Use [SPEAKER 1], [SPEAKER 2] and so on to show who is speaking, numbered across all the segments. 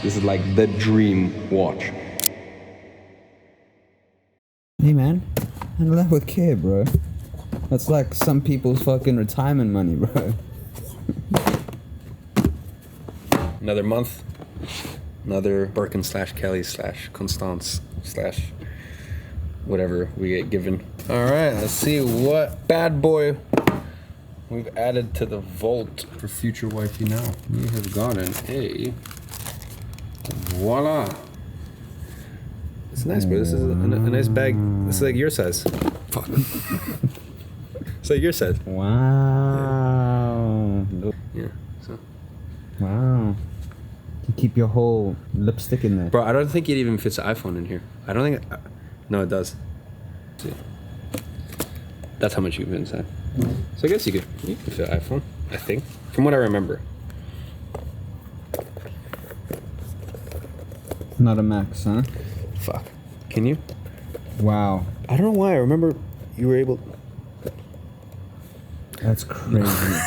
[SPEAKER 1] This is like the dream watch.
[SPEAKER 2] Hey man, handle that with care, bro. That's like some people's fucking retirement money, bro.
[SPEAKER 1] Another month. Another Birkin / Kelly / Constance / whatever we get given. All right, let's see what bad boy we've added to the vault for future wifey now. We have gotten a voila. It's nice, bro. This is a nice bag. This is like your size. Fuck. It's like your size.
[SPEAKER 2] Wow.
[SPEAKER 1] Yeah. So.
[SPEAKER 2] Wow. You keep your whole lipstick in there.
[SPEAKER 1] Bro, I don't think it even fits an iPhone in here. I don't think... no, it does. See. That's how much you can fit inside. So I guess you can fit an iPhone, I think. From what I remember.
[SPEAKER 2] Not a Max, huh?
[SPEAKER 1] Fuck. Can you?
[SPEAKER 2] Wow.
[SPEAKER 1] I don't know why. I remember you were able...
[SPEAKER 2] That's crazy.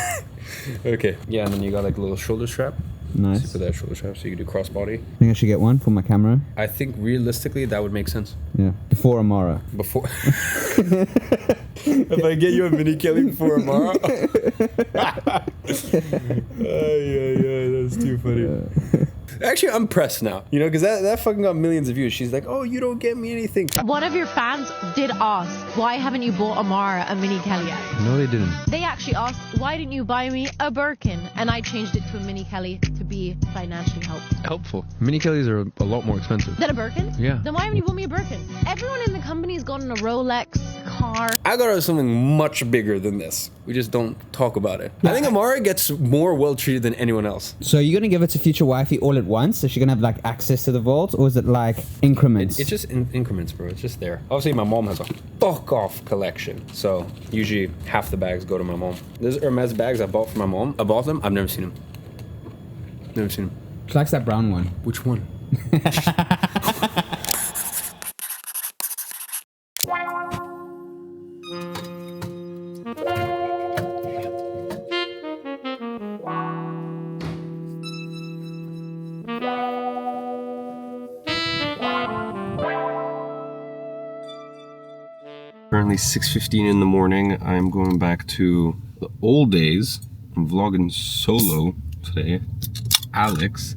[SPEAKER 1] Okay. Yeah, and then you got like a little shoulder strap.
[SPEAKER 2] Nice.
[SPEAKER 1] So you put that shoulder strap so you can do crossbody.
[SPEAKER 2] I think I should get one for my camera.
[SPEAKER 1] I think realistically that would make sense.
[SPEAKER 2] Yeah. Before Amara.
[SPEAKER 1] Before... If I get you a mini Kelly before Amara... that's too funny. Actually, I'm pressed now, you know, because that fucking got millions of views. She's like, oh, you don't get me anything.
[SPEAKER 3] One of your fans did ask, why haven't you bought Amara a mini Kelly yet?
[SPEAKER 1] No, they didn't.
[SPEAKER 3] They actually asked, why didn't you buy me a Birkin? And I changed it to a mini Kelly to be financially
[SPEAKER 1] Helpful. Mini Kellys are a lot more expensive.
[SPEAKER 3] Than a Birkin?
[SPEAKER 1] Yeah.
[SPEAKER 3] Then why haven't you bought me a Birkin? Everyone in the company's gotten a Rolex, car.
[SPEAKER 1] I got her something much bigger than this. We just don't talk about it. I think Amara gets more well treated than anyone else.
[SPEAKER 2] So you're going to give it to future wifey all at once? So she's going to have like access to the vault? Or is it like increments?
[SPEAKER 1] It's just in increments, bro. It's just there. Obviously, my mom has a fuck off collection. So usually half the bags go to my mom. There's Hermes bags I bought for my mom. I bought them. I've never seen them. Never seen them.
[SPEAKER 2] She likes that brown one.
[SPEAKER 1] Which one? Currently 6:15 in the morning. I'm going back to the old days. I'm vlogging solo today. Alex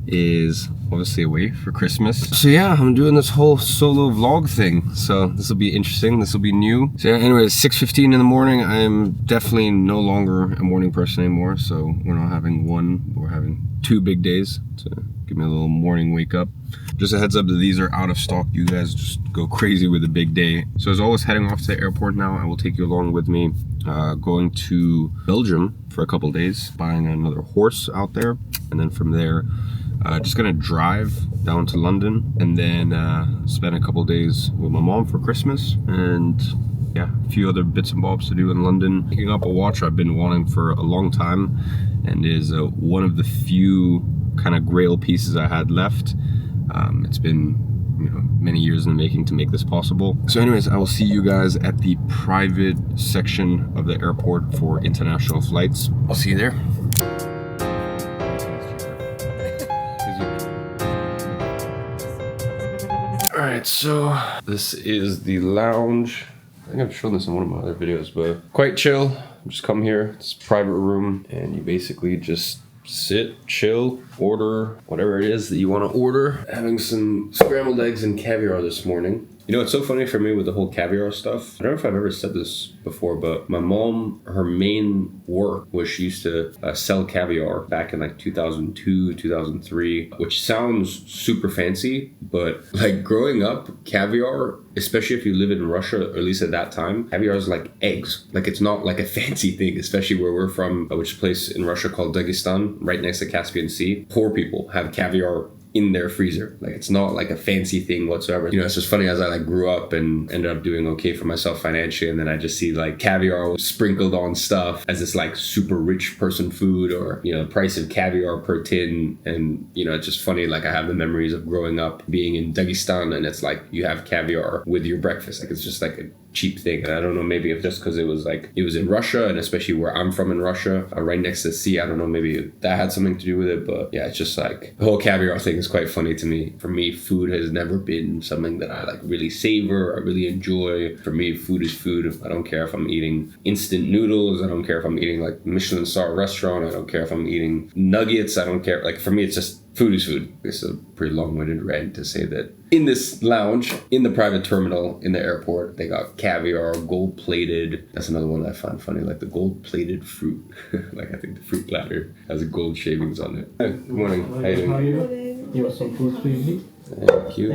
[SPEAKER 1] is obviously away for Christmas. So yeah, I'm doing this whole solo vlog thing. So this will be interesting. This will be new. So yeah, anyways, 6:15 in the morning. I'm definitely no longer a morning person anymore. So we're not having one, we're having 2 big days to give me a little morning wake up. Just a heads up that these are out of stock. You guys just go crazy with a big day. So as always, heading off to the airport now. I will take you along with me. Going to Belgium for a couple days, buying another horse out there. And then from there, just gonna drive down to London and then spend a couple days with my mom for Christmas. And yeah, a few other bits and bobs to do in London. Picking up a watch I've been wanting for a long time and is one of the few kind of Grail pieces I had left. It's been many years in the making to make this possible. So anyways, I will see you guys at the private section of the airport for international flights. I'll see you there. Alright, so this is the lounge. I think I've shown this in one of my other videos, but quite chill. Just come here, it's a private room, and you basically just sit, chill, order whatever it is that you want to order. Having some scrambled eggs and caviar this morning. You know, it's so funny for me with the whole caviar stuff. I don't know if I've ever said this before, but my mom, her main work was she used to sell caviar back in like 2002, 2003, which sounds super fancy, but like growing up, caviar, especially if you live in Russia, or at least at that time, caviar is like eggs. Like it's not like a fancy thing, especially where we're from, which place in Russia called Dagestan, right next to Caspian Sea. Poor people have caviar in their freezer. Like it's not like a fancy thing whatsoever. You know, it's just funny as I like grew up and ended up doing okay for myself financially, and then I just see like caviar sprinkled on stuff as this like super rich person food, or you know, the price of caviar per tin. And you know, it's just funny, like I have the memories of growing up being in Dagestan and it's like you have caviar with your breakfast. Like it's just like a cheap thing. And I don't know, maybe if just because it was in Russia, and especially where I'm from in Russia, right next to the sea, I don't know, maybe that had something to do with it. But yeah, it's just like the whole caviar thing is quite funny to me. For me, food has never been something that I like really savor, I really enjoy. For me, food is food. I don't care if I'm eating instant noodles. I don't care if I'm eating like Michelin star restaurant. I don't care if I'm eating nuggets. I don't care. Like for me, it's just food is food. It's a pretty long-winded rant to say that in this lounge, in the private terminal, in the airport, they got caviar, gold-plated. That's another one that I find funny, like the gold-plated fruit. Like I think the fruit platter has gold shavings on it. Hi, good morning. How you doing?
[SPEAKER 4] How are you? You want some food, please?
[SPEAKER 1] Thank you.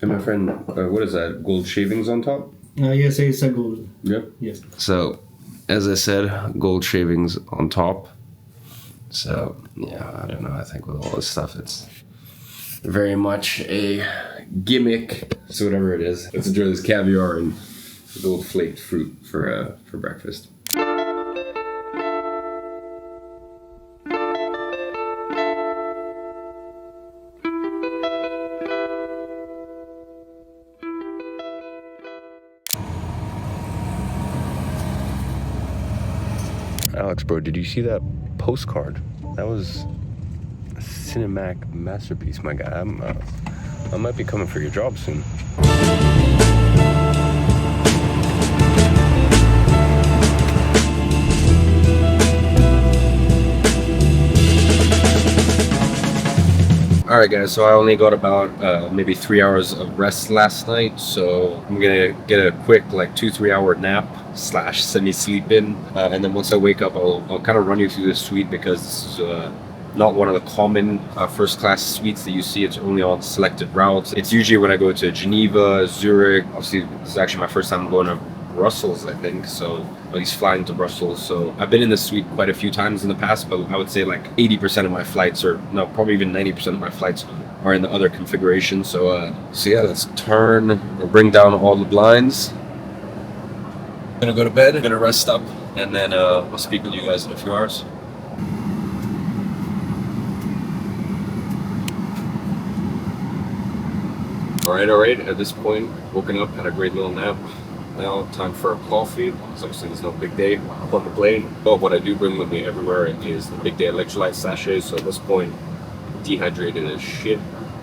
[SPEAKER 1] And my friend, what is that? Gold shavings on top?
[SPEAKER 4] Yes, it's a gold.
[SPEAKER 1] Yep.
[SPEAKER 4] Yes.
[SPEAKER 1] So, as I said, gold shavings on top. So, yeah, I don't know. I think with all this stuff, it's very much a gimmick. So whatever it is, let's enjoy this caviar and gold flaked fruit for breakfast. Alex, bro, did you see that postcard? That was a cinematic masterpiece, my guy. I might be coming for your job soon. Alright guys, so I only got about maybe 3 hours of rest last night, so I'm gonna get a quick like 2-3 hour nap / semi-sleep in, and then once I wake up I'll kind of run you through this suite, because this is not one of the common first class suites that you see. It's only on selected routes. It's usually when I go to Geneva, Zurich. Obviously this is actually my first time going to Brussels, I think, so at least flying to Brussels. So I've been in this suite quite a few times in the past, but I would say like 80% of my flights, or no, probably even 90% of my flights are in the other configuration. So yeah, let's turn or bring down all the blinds. I'm gonna go to bed, I'm gonna rest up, and then I'll speak with you guys in a few hours. All right, at this point, woken up, had a great little nap. Now time for a coffee. So obviously there's no big day up on the plane, but what I do bring with me everywhere is the big day electrolyte sachets. So at this point, dehydrated as shit.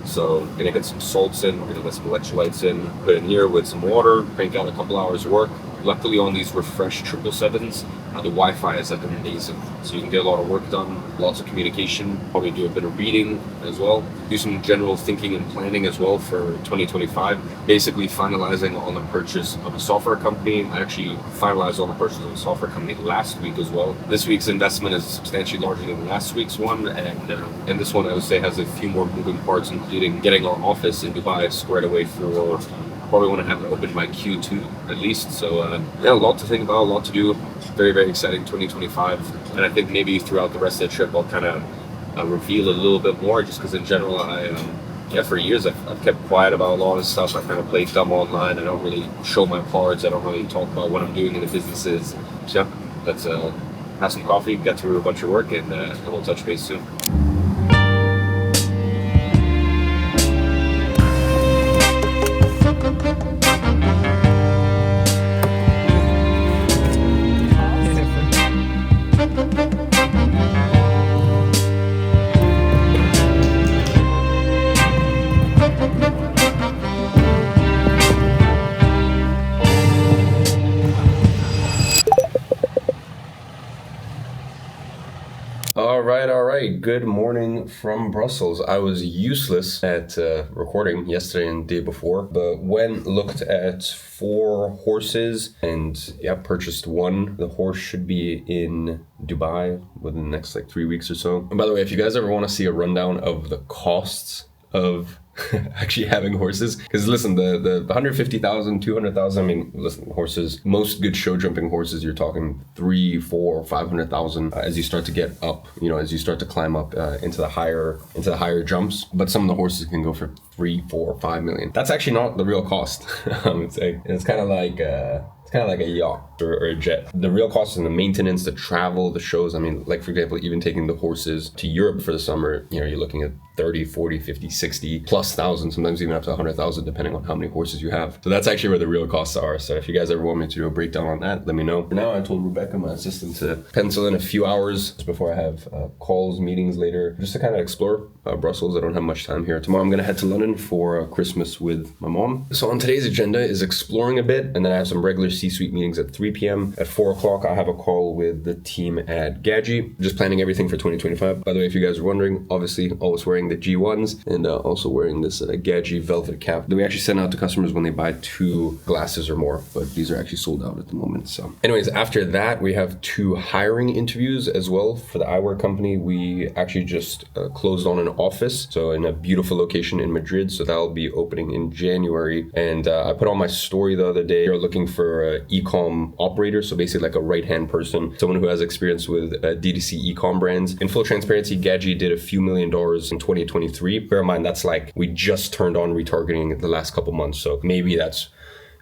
[SPEAKER 1] So I'm gonna get some salts in, we're gonna get some electrolytes in, put it in here with some water, crank out a couple hours of work. Luckily on these refresh 777s, the Wi-Fi is like amazing. So you can get a lot of work done, lots of communication, probably do a bit of reading as well. Do some general thinking and planning as well for 2025. Basically finalizing on the purchase of a software company. I actually finalized on the purchase of a software company last week as well. This week's investment is substantially larger than last week's one, and this one I would say has a few more moving parts, including getting our office in Dubai squared away for probably want to have it open by Q2 at least. So yeah, a lot to think about, a lot to do. Very, very exciting 2025. And I think maybe throughout the rest of the trip, I'll kind of reveal a little bit more, just because in general, for years, I've kept quiet about a lot of stuff. I kind of play dumb online. I don't really show my cards. I don't really talk about what I'm doing in the businesses. So yeah, let's have some coffee, get through a bunch of work, and we'll touch base soon. All right. Good morning from Brussels. I was useless at recording yesterday and the day before, but went, looked at 4 horses and yeah, purchased one. The horse should be in Dubai within the next like 3 weeks or so. And by the way, if you guys ever want to see a rundown of the costs of actually having horses, because listen, the 150,000, 200,000, I mean, listen, horses, most good show jumping horses, you're talking 3, 4, 500,000 as you start to get up, as you start to climb up into the higher jumps. But some of the horses can go for 3, 4, 5 million. That's actually not the real cost. I would say it's kind of like It's kind of like a yacht or a jet. The real cost is the maintenance, the travel, the shows. I mean, like for example, even taking the horses to Europe for the summer, you know, you're looking at 30, 40, 50, 60 plus thousand, sometimes even up to 100,000 depending on how many horses you have. So that's actually where the real costs are. So if you guys ever want me to do a breakdown on that, let me know. For now, I told Rebecca, my assistant, to pencil in a few hours before I have calls, meetings later, just to kind of explore Brussels. I don't have much time here. Tomorrow I'm going to head to London for Christmas with my mom. So on today's agenda is exploring a bit, and then I have some regular C-suite meetings at 3 p.m. At 4 o'clock, I have a call with the team at Gadzhi, just planning everything for 2025. By the way, if you guys are wondering, obviously always wearing the G1s and also wearing this Gadzhi velvet cap that we actually send out to customers when they buy 2 glasses or more, but these are actually sold out at the moment. So anyways, after that, we have 2 hiring interviews as well for the eyewear company. We actually just closed on an office, so in a beautiful location in Madrid, so that'll be opening in January. And I put on my story the other day, we're looking for an e-com operator, so basically like a right-hand person, someone who has experience with D2C e-com brands. In full transparency, Gadzhi did a few $1 million in 2023. Bear in mind, that's like we just turned on retargeting the last couple months, so maybe that's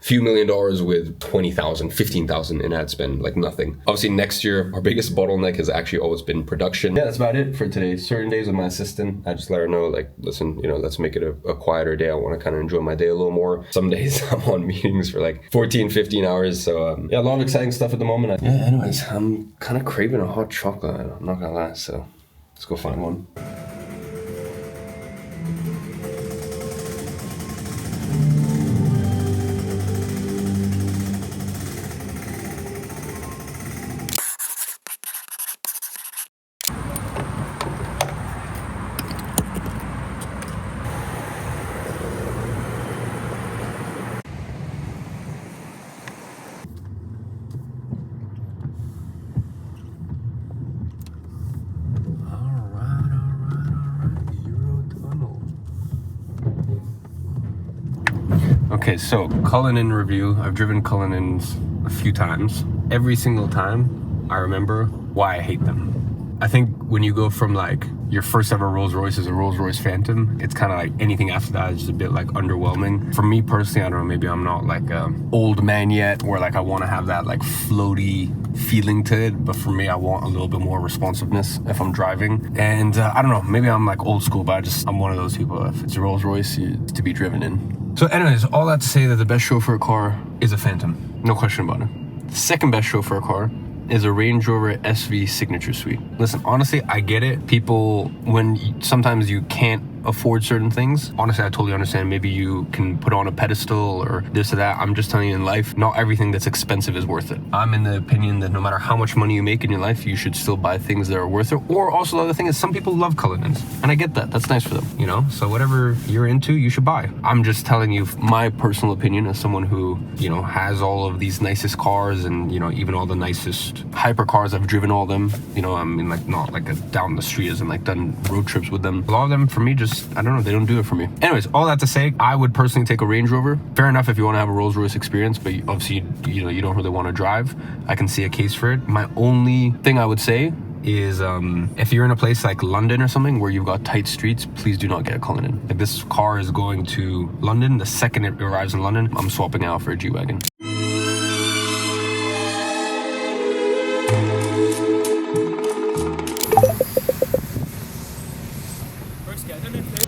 [SPEAKER 1] few $1 million with 20,000, 15,000 in ad spend, like nothing. Obviously next year, our biggest bottleneck has actually always been production. Yeah, that's about it for today. Certain days with my assistant, I just let her know, like, listen, you know, let's make it a quieter day. I want to kind of enjoy my day a little more. Some days I'm on meetings for like 14, 15 hours. So yeah, a lot of exciting stuff at the moment. Yeah, anyways, I'm kind of craving a hot chocolate. I'm not gonna lie. So let's go find one. Okay, so Cullinan review. I've driven Cullinans a few times. Every single time, I remember why I hate them. I think when you go from like your first ever Rolls Royce is a Rolls Royce Phantom, it's kind of like anything after that is just a bit like underwhelming. For me personally, I don't know, maybe I'm not like a old man yet where like I want to have that like floaty feeling to it, but for me I want a little bit more responsiveness if I'm driving. And I don't know, maybe I'm like old school, but I'm one of those people, if it's a Rolls Royce, it's to be driven in. So anyways, all that to say that the best chauffeur car is a Phantom, no question about it. The second best chauffeur car is a Range Rover SV Signature Suite. Listen, honestly, I get it. People, sometimes you can't afford certain things. Honestly, I totally understand. Maybe you can put on a pedestal or this or that. I'm just telling you, in life, not everything that's expensive is worth it. I'm in the opinion that no matter how much money you make in your life, you should still buy things that are worth it. Or also the other thing is some people love Cullinans, and I get that. That's nice for them, you know? So whatever you're into, you should buy. I'm just telling you my personal opinion as someone who, you know, has all of these nicest cars and, you know, even all the nicest hypercars. I've driven all of them, you know, I mean, like not like down the street as in like done road trips with them. A lot of them for me just, I don't know, they don't do it for me. Anyways, all that to say, I would personally take a Range Rover. Fair enough if you want to have a Rolls Royce experience, but obviously, you know, you don't really want to drive. I can see a case for it. My only thing I would say is if you're in a place like London or something where you've got tight streets, please do not get a Cullinan. Like this car is going to London. The second it arrives in London, I'm swapping it out for a G-Wagon.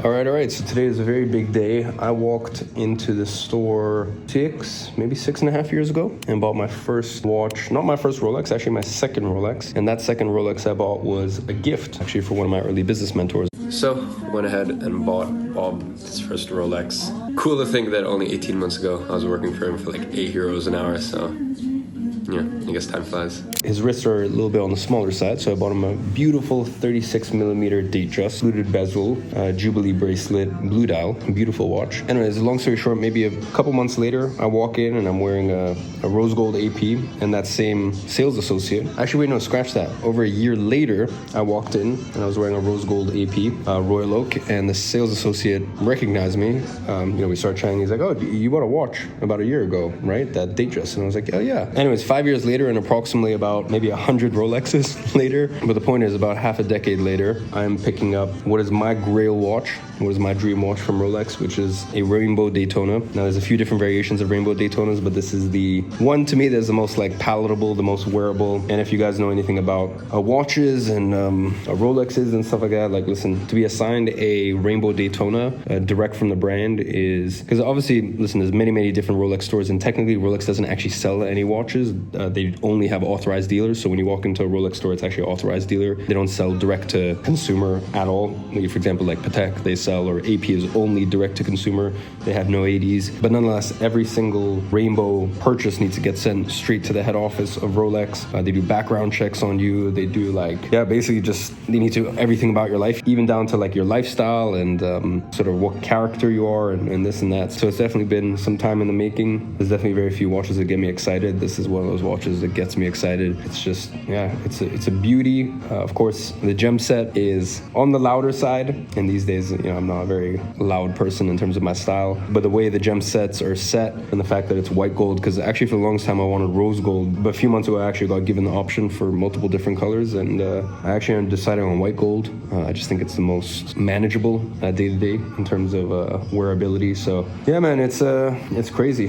[SPEAKER 1] All right. So today is a very big day. I walked into the store maybe 6.5 years ago and bought my first watch. Not my first Rolex, actually my second Rolex. And that second Rolex I bought was a gift, actually, for one of my early business mentors. So went ahead and bought Bob his first Rolex. Cool to think that only 18 months ago I was working for him for like €8 an hour. So yeah, I guess time flies. His wrists are a little bit on the smaller side, so I bought him a beautiful 36mm Datejust, fluted bezel, Jubilee bracelet, blue dial, beautiful watch. Anyways, long story short, maybe a couple months later, I walk in and I'm wearing a rose gold AP, and that same sales associate, actually wait, no, scratch that. Over a year later, I walked in and I was wearing a rose gold AP, Royal Oak, and the sales associate recognized me. We started chatting. He's like, oh, you bought a watch about a year ago, right? That Datejust. And I was like, oh yeah. Anyways, 5 5 years later and approximately about maybe 100 Rolexes later. But the point is, about half a decade later, I'm picking up what is my Grail watch, what is my dream watch from Rolex, which is a Rainbow Daytona. Now, there's a few different variations of Rainbow Daytonas, but this is the one to me that's the most like palatable, the most wearable. And if you guys know anything about watches and Rolexes and stuff like that, like listen, to be assigned a Rainbow Daytona direct from the brand is, because obviously, listen, there's many different Rolex stores, and technically Rolex doesn't actually sell any watches. They only have authorized dealers. So when you walk into a Rolex store, it's actually an authorized dealer. They don't sell direct to consumer at all. Like, for example, like Patek, they sell, or AP is only direct to consumer. They have no ADs. But nonetheless, every single Rainbow purchase needs to get sent straight to the head office of Rolex. They do background checks on you. They do basically just, they need to everything about your life, even down to like your lifestyle and sort of what character you are and this and that. So it's definitely been some time in the making. There's definitely very few watches that get me excited. This is one of those watches that gets me excited. It's just, it's a beauty. Of course, the gem set is on the louder side. And these days, I'm not a very loud person in terms of my style. But the way the gem sets are set and the fact that it's white gold, because actually for the longest time I wanted rose gold. But a few months ago, I actually got given the option for multiple different colors. And I actually decided on white gold. I just think it's the most manageable day to day in terms of wearability. So yeah, man, it's crazy.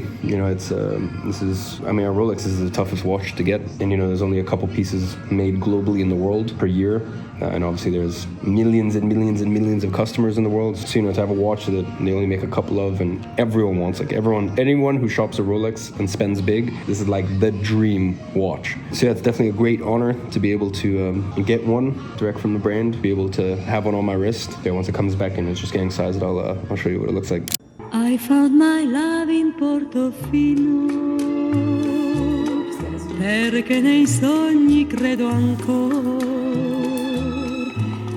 [SPEAKER 1] Our Rolex is the toughest watch to get, and there's only a couple pieces made globally in the world per year, and obviously there's millions and millions and millions of customers in the world. So to have a watch that they only make a couple of, and everyone wants, anyone who shops a Rolex and spends big, this is like the dream watch. So yeah, it's definitely a great honor to be able to get one direct from the brand, be able to have one on my wrist. Okay, once it comes back and it's just getting sized, I'll show you what it looks like.
[SPEAKER 5] I found my love in Portofino, perché nei sogni credo ancora,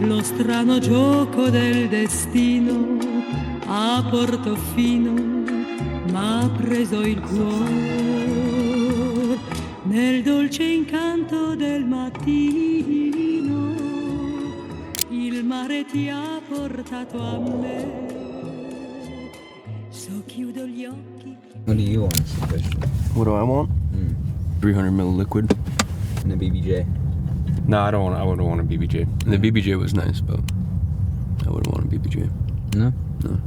[SPEAKER 5] lo strano gioco del destino a Portofino m'ha preso il cuore, nel dolce incanto del mattino, il mare ti ha portato a me.
[SPEAKER 2] What do you want, Sebastian?
[SPEAKER 1] What do I want? 300 ml liquid.
[SPEAKER 2] And a BBJ.
[SPEAKER 1] No, I wouldn't want a BBJ. The BBJ was nice, but I wouldn't want a BBJ.
[SPEAKER 2] No?
[SPEAKER 1] No.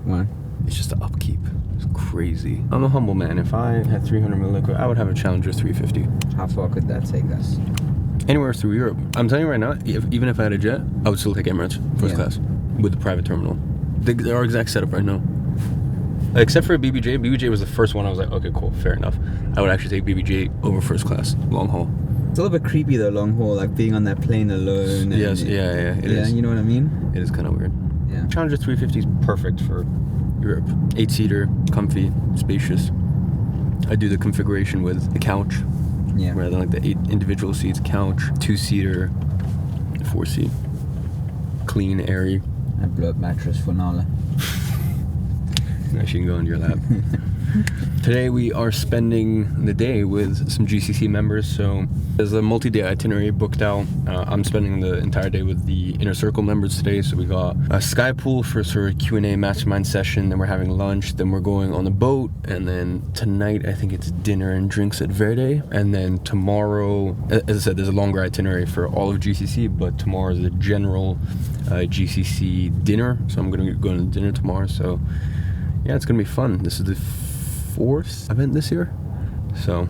[SPEAKER 2] Why?
[SPEAKER 1] It's just the upkeep. It's crazy. I'm a humble man. If I had 300 ml liquid, I would have a Challenger 350.
[SPEAKER 2] How far could that take us?
[SPEAKER 1] Anywhere through Europe. I'm telling you right now, even if I had a jet, I would still take Emirates first class with the private terminal. Our exact setup right now. Except for a BBJ. BBJ was the first one I was like, okay, cool, fair enough. I would actually take BBJ over first class, long haul.
[SPEAKER 2] It's a little bit creepy though, long haul, like being on that plane alone.
[SPEAKER 1] Yes, it is.
[SPEAKER 2] You know what I mean?
[SPEAKER 1] It is kind of weird.
[SPEAKER 2] Yeah.
[SPEAKER 1] Challenger 350 is perfect for Europe. 8-seater, comfy, spacious. I do the configuration with a couch.
[SPEAKER 2] Yeah.
[SPEAKER 1] Rather than like the 8 individual seats, couch, 2-seater, 4-seat. Clean, airy.
[SPEAKER 2] A blow-up mattress for Nala.
[SPEAKER 1] Now she can go into your lap. Today we are spending the day with some GCC members, so there's a multi-day itinerary booked out. I'm spending the entire day with the Inner Circle members today, so we got a Sky Pool for sort of Q&A mastermind session, then we're having lunch, then we're going on the boat, and then tonight I think it's dinner and drinks at Verde, and then tomorrow, as I said, there's a longer itinerary for all of GCC, but tomorrow is a general GCC dinner, so I'm going to go to dinner tomorrow, so yeah, it's going to be fun. This is the 4th event this year. So,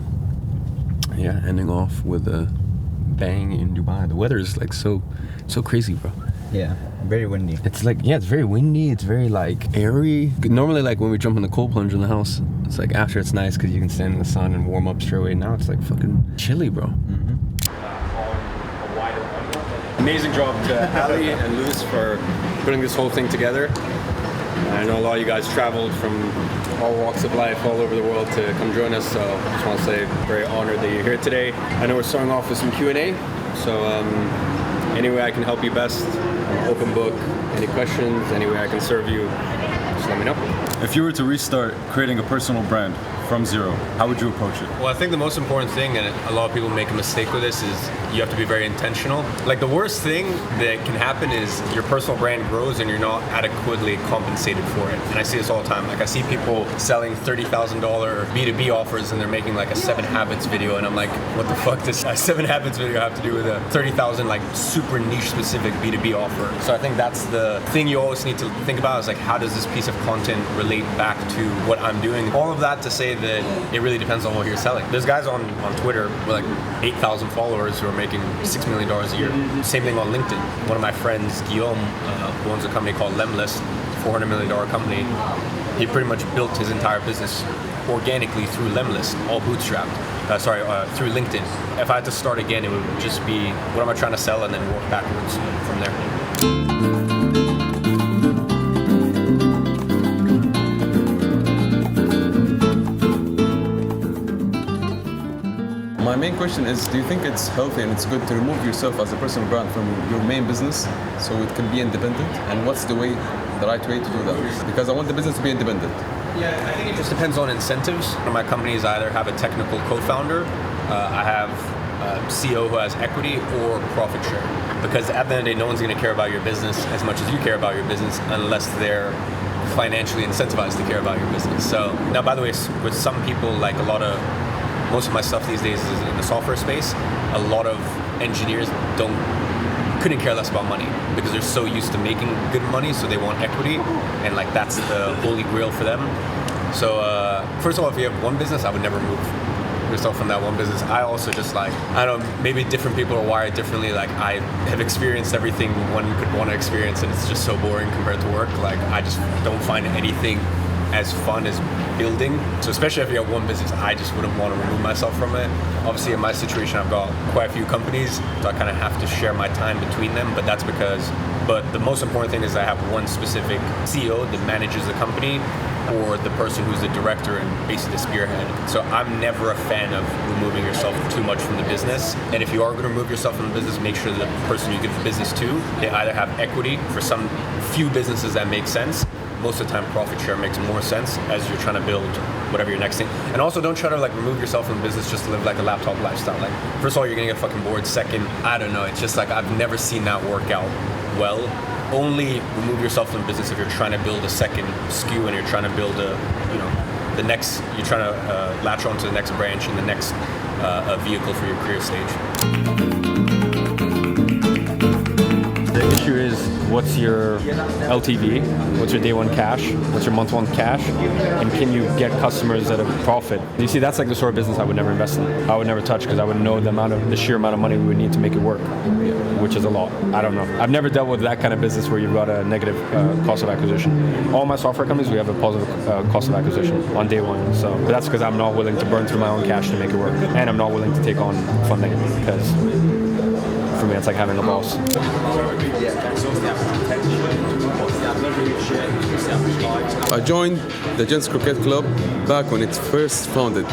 [SPEAKER 1] yeah, ending off with a bang in Dubai. The weather is like so crazy, bro.
[SPEAKER 2] Yeah, very windy.
[SPEAKER 1] It's like, it's very windy. It's very like airy. Normally, like when we jump in the cold plunge in the house, it's like after it's nice because you can stand in the sun and warm up straight away. Now it's like fucking chilly, bro.
[SPEAKER 2] Mm-hmm.
[SPEAKER 1] Amazing job to Ali and Luz for putting this whole thing together. I know a lot of you guys traveled from all walks of life all over the world to come join us, so I just want to say very honored that you're here today. I know we're starting off with some Q&A, so any way I can help you best, I'm an open book. Any questions, any way I can serve you, just let me know.
[SPEAKER 6] If you were to restart creating a personal brand from zero, how would you approach it?
[SPEAKER 1] Well, I think the most important thing, and a lot of people make a mistake with this, is you have to be very intentional. Like, the worst thing that can happen is your personal brand grows and you're not adequately compensated for it. And I see this all the time. Like, I see people selling $30,000 B2B offers and they're making like a 7 Habits video, and I'm like, what the fuck does a 7 Habits video have to do with a 30,000 like super niche specific B2B offer? So I think that's the thing you always need to think about, is like, how does this piece of content relate back to what I'm doing? All of that to say that it really depends on what you're selling. There's guys on Twitter with like 8,000 followers who are making $6 million a year. Same thing on LinkedIn. One of my friends, Guillaume, who owns a company called Lemlist, $400 million company, he pretty much built his entire business organically through Lemlist, all bootstrapped. Through LinkedIn. If I had to start again, it would just be, what am I trying to sell, and then work backwards from there.
[SPEAKER 6] My main question is, do you think it's healthy and it's good to remove yourself as a personal brand from your main business so it can be independent? And what's the right way to do that? Because I want the business to be independent.
[SPEAKER 1] Yeah, I think it just depends on incentives. One of my companies either have a technical co-founder, I have a CEO who has equity, or profit share. Because at the end of the day, no one's going to care about your business as much as you care about your business unless they're financially incentivized to care about your business. So now, by the way, with some people, like most of my stuff these days is in the software space. A lot of engineers couldn't care less about money because they're so used to making good money, so they want equity, and like that's the holy grail for them. So first of all, if you have one business, I would never move yourself from that one business. I also just like, I don't know, maybe different people are wired differently. Like, I have experienced everything one could want to experience, and it's just so boring compared to work. Like, I just don't find anything as fun as building. So especially if you have one business, I just wouldn't want to remove myself from it. Obviously in my situation, I've got quite a few companies, so I kind of have to share my time between them, but the most important thing is I have one specific CEO that manages the company, or the person who's the director and basically the spearhead. So I'm never a fan of removing yourself too much from the business. And if you are going to remove yourself from the business, make sure that the person you give the business to, they either have equity. For some few businesses that makes sense. Most of the time, profit share makes more sense as you're trying to build whatever your next thing. And also, don't try to like remove yourself from the business just to live like a laptop lifestyle. Like, first of all, you're gonna get fucking bored. Second, I don't know. It's just like, I've never seen that work out well. Only remove yourself from the business if you're trying to build a second SKU and you're trying to build you're trying to latch on to the next branch and the next vehicle for your career stage.
[SPEAKER 7] The issue is, what's your LTV? What's your day one cash? What's your month one cash? And can you get customers at a profit? You see, that's like the sort of business I would never invest in. I would never touch, because I would know the sheer amount of money we would need to make it work, which is a lot. I don't know. I've never dealt with that kind of business where you've got a negative cost of acquisition. All my software companies, we have a positive cost of acquisition on day one. But that's because I'm not willing to burn through my own cash to make it work. And I'm not willing to take on funding, because for me, it's like having a boss.
[SPEAKER 6] I joined the Gents Croquet Club back when it first founded,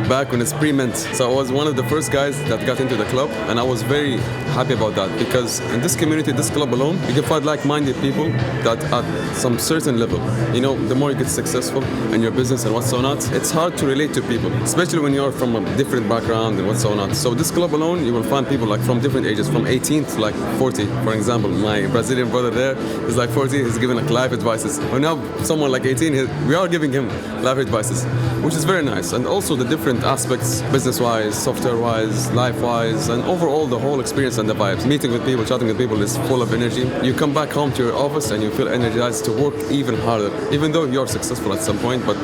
[SPEAKER 6] back when it's pre-mint. So I was one of the first guys that got into the club, and I was very happy about that, because in this community, this club alone, you can find like-minded people that at some certain level, the more you get successful in your business and what's so not, it's hard to relate to people, especially when you're from a different background and what's so not. So this club alone, you will find people like from different ages, from 18 to like 40. For example, my Brazilian brother there is like 40, he's giving like life advices. Or now someone like 18, we are giving him life advices, which is very nice. And also the different aspects, business-wise, software-wise, life-wise, and overall the whole experience and the vibes. Meeting with people, chatting with people is full of energy. You come back home to your office and you feel energized to work even harder, even though you're successful at some point, but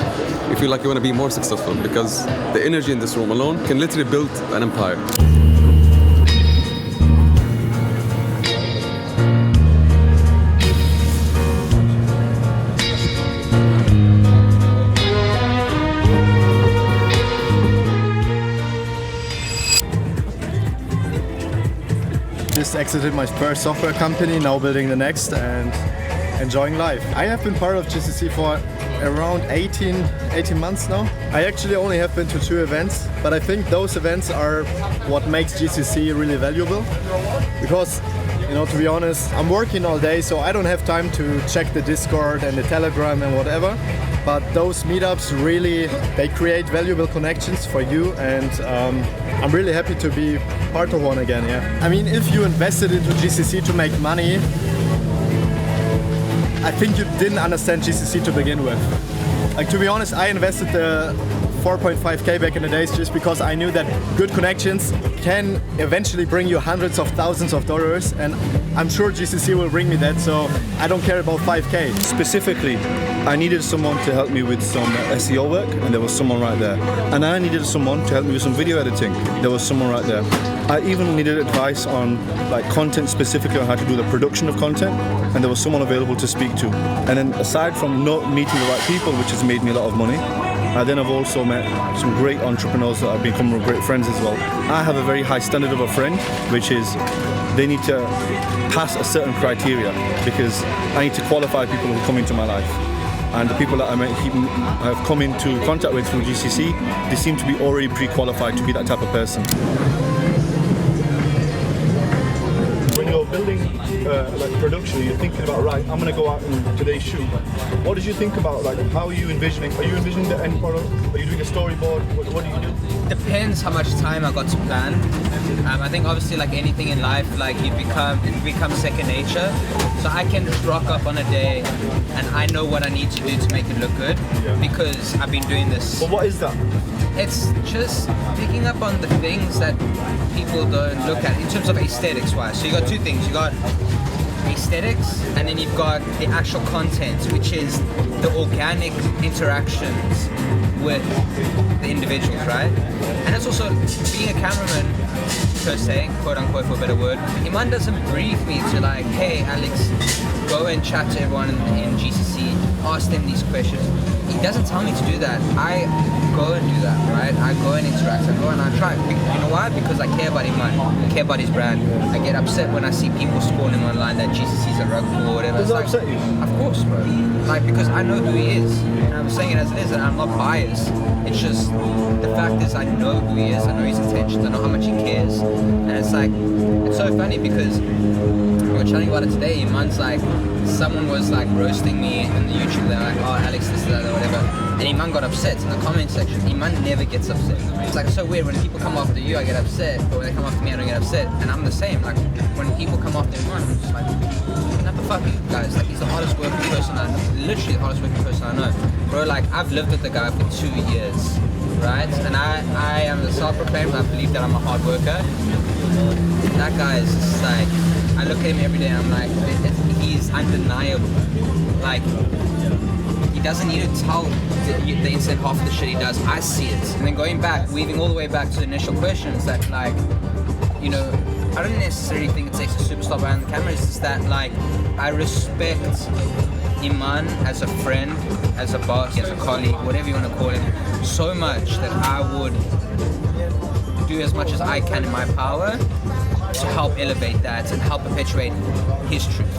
[SPEAKER 6] you feel like you want to be more successful, because the energy in this room alone can literally build an empire.
[SPEAKER 8] Just exited my first software company, now building the next and enjoying life. I have been part of GCC for around 18 months now. I actually only have been to 2 events, but I think those events are what makes GCC really valuable, because to be honest, I'm working all day, so I don't have time to check the Discord and the Telegram and whatever. but those meetups really, they create valuable connections for you, and I'm really happy to be part of one again, yeah. I mean, if you invested into GCC to make money, I think you didn't understand GCC to begin with. Like, to be honest, I invested the 4.5k back in the days just because I knew that good connections can eventually bring you hundreds of thousands of dollars, and I'm sure GCC will bring me that, so I don't care about 5k.
[SPEAKER 9] Specifically, I needed someone to help me with some SEO work, and there was someone right there. And I needed someone to help me with some video editing. There was someone right there. I even needed advice on like content, specifically on how to do the production of content, and there was someone available to speak to. And then aside from not meeting the right people, which has made me a lot of money, I then have also met some great entrepreneurs that have become great friends as well. I have a very high standard of a friend, which is they need to pass a certain criteria, because I need to qualify people who come into my life. And the people that I've come into contact with through GCC, they seem to be already pre-qualified to be that type of person. When you're building like production, you're thinking about, right, I'm going to go out and today's shoot. What did you think about, like, how are you envisioning? Are you envisioning the end product? Are you doing a storyboard? What do you do?
[SPEAKER 2] Depends how much time I got to plan. I think obviously, like anything in life, like it becomes second nature. So I can rock up on a day and I know what I need to do to make it look good, because I've been doing this.
[SPEAKER 9] But what is that?
[SPEAKER 2] It's just picking up on the things that people don't look at in terms of aesthetics wise. So you got two things. You got aesthetics, and then you've got the actual content, which is the organic interactions with the individuals, right? And it's also being a cameraman per se, quote unquote, for a better word. Iman doesn't brief me to like, hey Alex, go and chat to everyone in GCC, ask them these questions. He doesn't tell me to do that. I go and do that, right? I go and interact, I go and I try. You know why? Because I care about Iman, I care about his brand. I get upset when I see people scorn him online that GCC's a rug pull or whatever.
[SPEAKER 9] Does that upset you?
[SPEAKER 2] Of course, bro. Like, because I know who he is, and I'm saying it as it is, and I'm not biased. It's just, the fact is I know who he is, I know his intentions, I know how much he cares. And it's like, it's so funny because we were chatting about it today. Iman's like, someone was like roasting me in the YouTube. They're like, oh Alex, this, that, or whatever. And Iman got upset in the comment section. Iman never gets upset. It's like so weird. When people come after you, I get upset. But when they come after me, I don't get upset. And I'm the same. Like when people come after Iman, I'm just like, what the fuck, you guys? Like he's the hardest working person I know. Literally the hardest working person I know. Bro, like I've lived with the guy for 2 years, right? And I am the self-proclaimed. I believe that I'm a hard worker. That guy is just like, I look at him every day and I'm like, he's undeniable. Like, he doesn't need to tell the internet half of the shit he does. I see it. And then going back, weaving all the way back to the initial questions that like, you know, I don't necessarily think it takes a superstar behind the camera. It's just that like, I respect Iman as a friend, as a boss, as a colleague, whatever you want to call him, so much that I would do as much as I can in my power to help elevate that and help perpetuate his truth.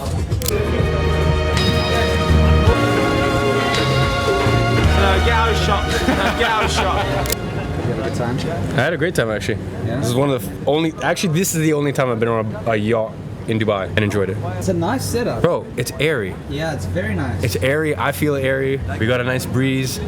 [SPEAKER 10] Get out of shot. Get out of shot.
[SPEAKER 2] You have a good time?
[SPEAKER 7] I had a great time actually.
[SPEAKER 2] Yeah?
[SPEAKER 7] This is one of the only. Actually, this is the only time I've been on a yacht in Dubai and enjoyed it.
[SPEAKER 2] It's a nice setup.
[SPEAKER 7] Bro, it's airy.
[SPEAKER 2] Yeah, it's very nice.
[SPEAKER 7] It's airy. I feel airy. We got a nice breeze.